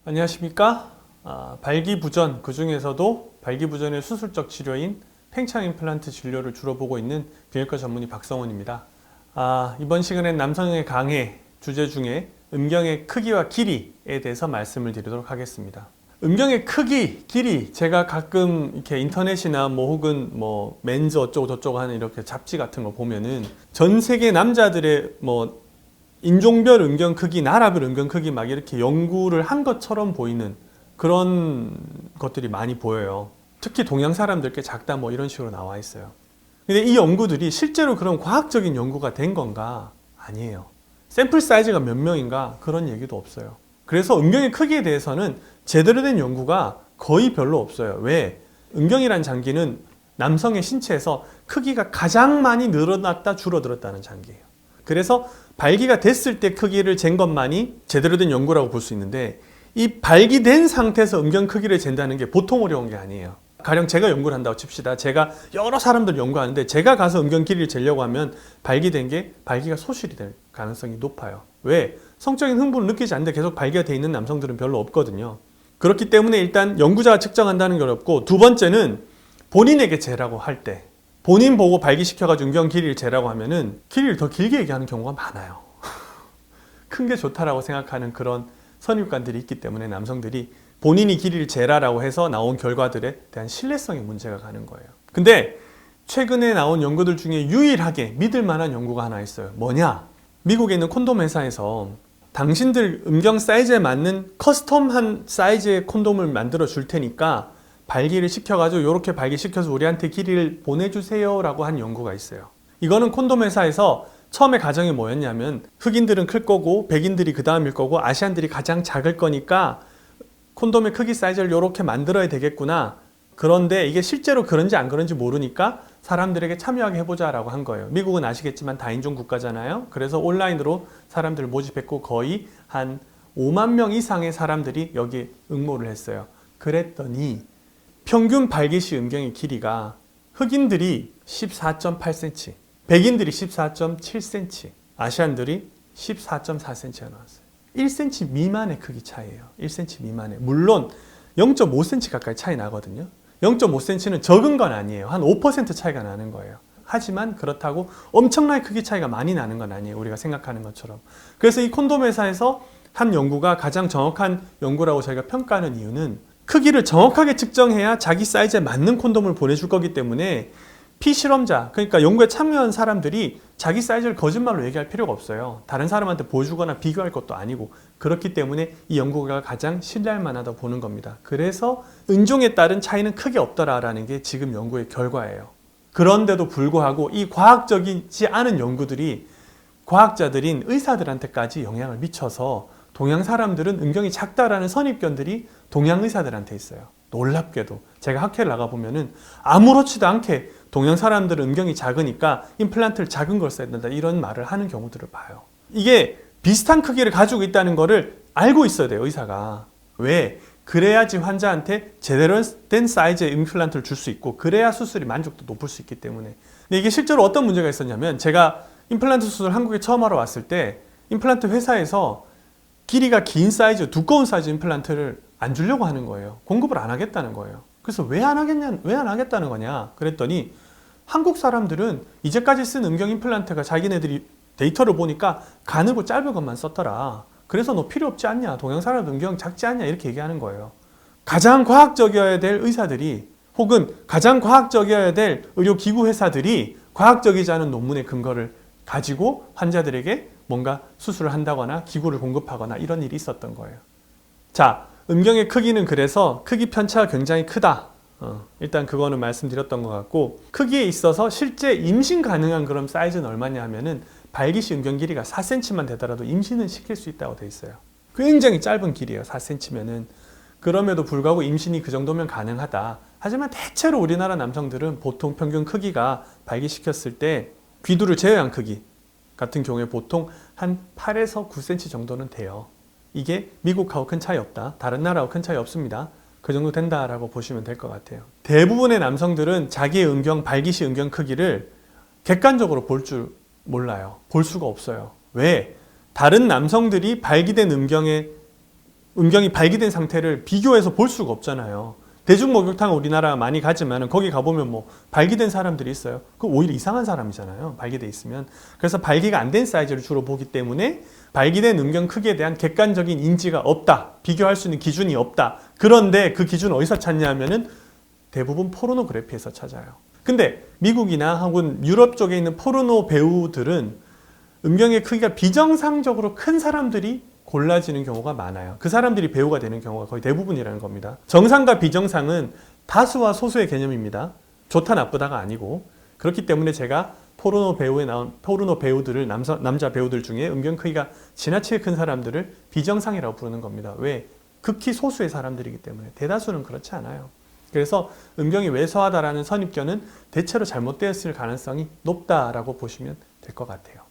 안녕하십니까? 발기부전, 그 중에서도 발기부전의 수술적 치료인 팽창 임플란트 진료를 주로 보고 있는 비형외과 전문의 박성원입니다. 이번 시간엔 남성의 강해 주제 중에 음경의 크기와 길이에 대해서 말씀을 드리도록 하겠습니다. 음경의 크기, 길이, 제가 가끔 이렇게 인터넷이나 혹은 맨즈 어쩌고 저쩌고 하는 이렇게 잡지 같은 거 보면은 전 세계 남자들의 인종별 음경 크기, 나라별 음경 크기 막 이렇게 연구를 한 것처럼 보이는 그런 것들이 많이 보여요. 특히 동양 사람들께 작다 이런 식으로 나와 있어요. 근데 이 연구들이 실제로 그런 과학적인 연구가 된 건가? 아니에요. 샘플 사이즈가 몇 명인가? 그런 얘기도 없어요. 그래서 음경의 크기에 대해서는 제대로 된 연구가 거의 별로 없어요. 왜? 음경이란 장기는 남성의 신체에서 크기가 가장 많이 늘어났다 줄어들었다는 장기예요. 그래서 발기가 됐을 때 크기를 잰 것만이 제대로 된 연구라고 볼 수 있는데, 이 발기된 상태에서 음경 크기를 잰다는 게 보통 어려운 게 아니에요. 가령 제가 연구를 한다고 칩시다. 제가 여러 사람들 연구하는데 제가 가서 음경 길이를 재려고 하면 발기된 게 발기가 소실이 될 가능성이 높아요. 왜? 성적인 흥분을 느끼지 않는데 계속 발기가 돼 있는 남성들은 별로 없거든요. 그렇기 때문에 일단 연구자가 측정한다는 게 어렵고, 두 번째는 본인에게 재라고 할 때 본인 보고 발기시켜가지고 음경 길이를 재라고 하면은 길이를 더 길게 얘기하는 경우가 많아요. 큰 게 좋다라고 생각하는 그런 선입관들이 있기 때문에 남성들이 본인이 길이를 재라라고 해서 나온 결과들에 대한 신뢰성에 문제가 가는 거예요. 근데 최근에 나온 연구들 중에 유일하게 믿을 만한 연구가 하나 있어요. 뭐냐? 미국에 있는 콘돔 회사에서 당신들 음경 사이즈에 맞는 커스텀한 사이즈의 콘돔을 만들어 줄 테니까 발기를 시켜가지고 이렇게 발기시켜서 우리한테 길이를 보내주세요 라고 한 연구가 있어요. 이거는 콘돔 회사에서 처음에 가정이 뭐였냐면, 흑인들은 클 거고 백인들이 그 다음일 거고 아시안들이 가장 작을 거니까 콘돔의 크기 사이즈를 이렇게 만들어야 되겠구나. 그런데 이게 실제로 그런지 안 그런지 모르니까 사람들에게 참여하게 해보자 라고 한 거예요. 미국은 아시겠지만 다인종 국가잖아요. 그래서 온라인으로 사람들을 모집했고 거의 한 5만 명 이상의 사람들이 여기에 응모를 했어요. 그랬더니 평균 발기 시 음경의 길이가 흑인들이 14.8cm, 백인들이 14.7cm, 아시안들이 14.4cm가 나왔어요. 1cm 미만의 크기 차이예요. 1cm 미만의. 물론 0.5cm 가까이 차이 나거든요. 0.5cm는 적은 건 아니에요. 한 5% 차이가 나는 거예요. 하지만 그렇다고 엄청나게 크기 차이가 많이 나는 건 아니에요. 우리가 생각하는 것처럼. 그래서 이 콘돔 회사에서 한 연구가 가장 정확한 연구라고 저희가 평가하는 이유는, 크기를 정확하게 측정해야 자기 사이즈에 맞는 콘돔을 보내줄 거기 때문에 피실험자, 그러니까 연구에 참여한 사람들이 자기 사이즈를 거짓말로 얘기할 필요가 없어요. 다른 사람한테 보여주거나 비교할 것도 아니고. 그렇기 때문에 이 연구가 가장 신뢰할 만하다고 보는 겁니다. 그래서 인종에 따른 차이는 크게 없더라라는 게 지금 연구의 결과예요. 그런데도 불구하고 이 과학적이지 않은 연구들이 과학자들인 의사들한테까지 영향을 미쳐서 동양 사람들은 음경이 작다라는 선입견들이 동양 의사들한테 있어요. 놀랍게도 제가 학회를 나가보면은 아무렇지도 않게 동양 사람들은 음경이 작으니까 임플란트를 작은 걸 써야 된다 이런 말을 하는 경우들을 봐요. 이게 비슷한 크기를 가지고 있다는 거를 알고 있어야 돼요, 의사가. 왜? 그래야지 환자한테 제대로 된 사이즈의 임플란트를 줄 수 있고, 그래야 수술이 만족도 높을 수 있기 때문에. 근데 이게 실제로 어떤 문제가 있었냐면, 제가 임플란트 수술을 한국에 처음 하러 왔을 때 임플란트 회사에서 길이가 긴 사이즈, 두꺼운 사이즈 임플란트를 안 주려고 하는 거예요. 공급을 안 하겠다는 거예요. 그래서 왜 안 하겠다는 거냐? 그랬더니 한국 사람들은 이제까지 쓴 음경 임플란트가 자기네들이 데이터를 보니까 가늘고 짧은 것만 썼더라. 그래서 너 필요 없지 않냐? 동양 사람 음경 작지 않냐? 이렇게 얘기하는 거예요. 가장 과학적이어야 될 의사들이, 혹은 가장 과학적이어야 될 의료기구 회사들이 과학적이지 않은 논문의 근거를 가지고 환자들에게 뭔가 수술을 한다거나 기구를 공급하거나 이런 일이 있었던 거예요. 자, 음경의 크기는 그래서 크기 편차가 굉장히 크다. 일단 그거는 말씀드렸던 것 같고, 크기에 있어서 실제 임신 가능한 그런 사이즈는 얼마냐 하면은 발기 시 음경 길이가 4cm만 되더라도 임신은 시킬 수 있다고 돼 있어요. 굉장히 짧은 길이에요, 4cm면은. 그럼에도 불구하고 임신이 그 정도면 가능하다. 하지만 대체로 우리나라 남성들은 보통 평균 크기가 발기시켰을 때 귀두를 제외한 크기 같은 경우에 보통 한 8에서 9cm 정도는 돼요. 이게 미국하고 큰 차이 없다. 다른 나라하고 큰 차이 없습니다. 그 정도 된다라고 보시면 될 것 같아요. 대부분의 남성들은 자기의 음경, 발기 시 음경 크기를 객관적으로 볼 줄 몰라요. 볼 수가 없어요. 왜? 다른 남성들이 발기된 음경의 음경이 발기된 상태를 비교해서 볼 수가 없잖아요. 대중 목욕탕 우리나라 많이 가지만 거기 가보면 뭐 발기된 사람들이 있어요. 그 오히려 이상한 사람이잖아요. 발기돼 있으면. 그래서 발기가 안 된 사이즈를 주로 보기 때문에 발기된 음경 크기에 대한 객관적인 인지가 없다. 비교할 수 있는 기준이 없다. 그런데 그 기준을 어디서 찾냐 하면은 대부분 포르노그래피에서 찾아요. 근데 미국이나 혹은 유럽 쪽에 있는 포르노 배우들은 음경의 크기가 비정상적으로 큰 사람들이 골라지는 경우가 많아요. 그 사람들이 배우가 되는 경우가 거의 대부분이라는 겁니다. 정상과 비정상은 다수와 소수의 개념입니다. 좋다 나쁘다가 아니고. 그렇기 때문에 제가 포르노 배우에 나온 포르노 배우들을 남자 배우들 중에 음경 크기가 지나치게 큰 사람들을 비정상이라고 부르는 겁니다. 왜? 극히 소수의 사람들이기 때문에. 대다수는 그렇지 않아요. 그래서 음경이 왜소하다라는 선입견은 대체로 잘못되었을 가능성이 높다라고 보시면 될 것 같아요.